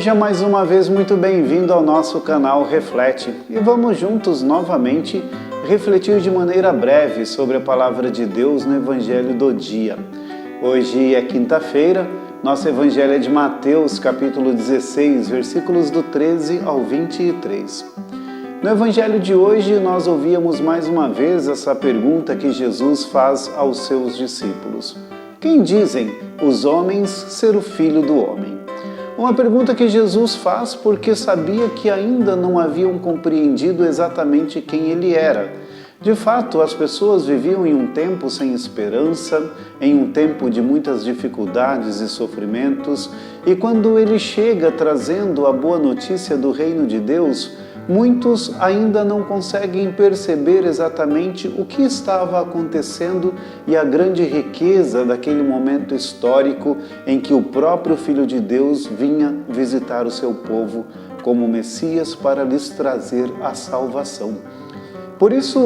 Seja mais uma vez muito bem-vindo ao nosso canal Reflete e vamos juntos novamente refletir de maneira breve sobre a Palavra de Deus no Evangelho do dia. Hoje é quinta-feira, nosso Evangelho é de Mateus, capítulo 16, versículos do 13 ao 23. No Evangelho de hoje, nós ouvíamos mais uma vez essa pergunta que Jesus faz aos seus discípulos. Quem dizem os homens ser o Filho do Homem? Uma pergunta que Jesus faz porque sabia que ainda não haviam compreendido exatamente quem ele era. De fato, as pessoas viviam em um tempo sem esperança, em um tempo de muitas dificuldades e sofrimentos, e quando ele chega trazendo a boa notícia do reino de Deus, muitos ainda não conseguem perceber exatamente o que estava acontecendo e a grande riqueza daquele momento histórico em que o próprio Filho de Deus vinha visitar o seu povo como Messias para lhes trazer a salvação. Por isso,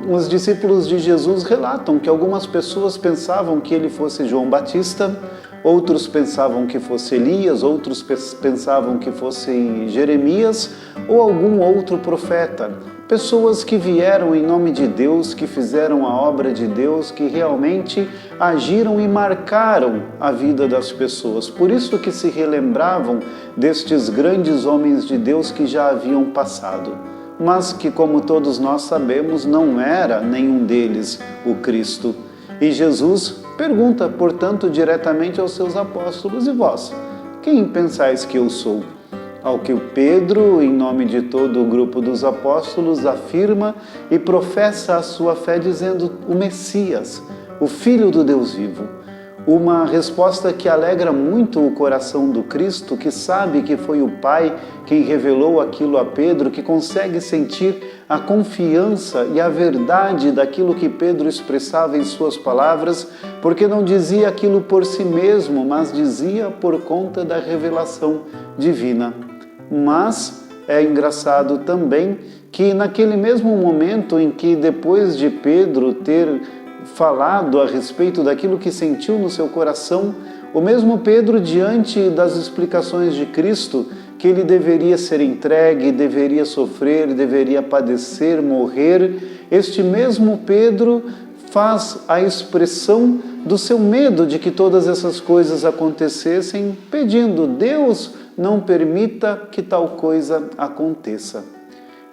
os discípulos de Jesus relatam que algumas pessoas pensavam que ele fosse João Batista, outros pensavam que fosse Elias, outros pensavam que fosse Jeremias ou algum outro profeta. Pessoas que vieram em nome de Deus, que fizeram a obra de Deus, que realmente agiram e marcaram a vida das pessoas. Por isso que se relembravam destes grandes homens de Deus que já haviam passado. Mas que, como todos nós sabemos, não era nenhum deles o Cristo. E Jesus pergunta, portanto, diretamente aos seus apóstolos: e vós, quem pensais que eu sou? Ao que o Pedro, em nome de todo o grupo dos apóstolos, afirma e professa a sua fé dizendo: o Messias, o Filho do Deus vivo. Uma resposta que alegra muito o coração do Cristo, que sabe que foi o Pai quem revelou aquilo a Pedro, que consegue sentir a confiança e a verdade daquilo que Pedro expressava em suas palavras, porque não dizia aquilo por si mesmo, mas dizia por conta da revelação divina. Mas é engraçado também que naquele mesmo momento em que, depois de Pedro ter falado a respeito daquilo que sentiu no seu coração, o mesmo Pedro, diante das explicações de Cristo, que ele deveria ser entregue, deveria sofrer, deveria padecer, morrer, este mesmo Pedro faz a expressão do seu medo de que todas essas coisas acontecessem, pedindo: Deus, não permita que tal coisa aconteça.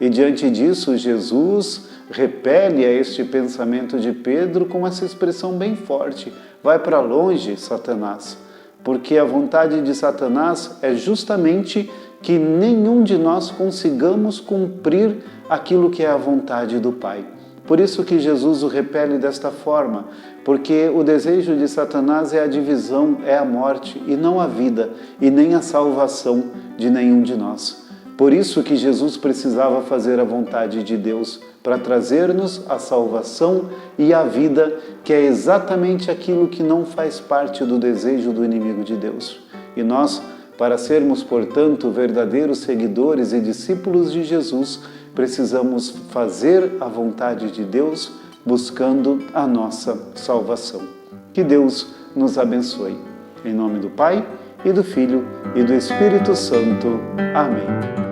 E diante disso, Jesus repele a este pensamento de Pedro com essa expressão bem forte: vai para longe, Satanás. Porque a vontade de Satanás é justamente que nenhum de nós consigamos cumprir aquilo que é a vontade do Pai. Por isso que Jesus o repele desta forma, porque o desejo de Satanás é a divisão, é a morte, e não a vida, e nem a salvação de nenhum de nós. Por isso que Jesus precisava fazer a vontade de Deus, para trazer-nos a salvação e a vida, que é exatamente aquilo que não faz parte do desejo do inimigo de Deus. E nós, para sermos, portanto, verdadeiros seguidores e discípulos de Jesus, precisamos fazer a vontade de Deus, buscando a nossa salvação. Que Deus nos abençoe. Em nome do Pai, e do Filho, e do Espírito Santo. Amém.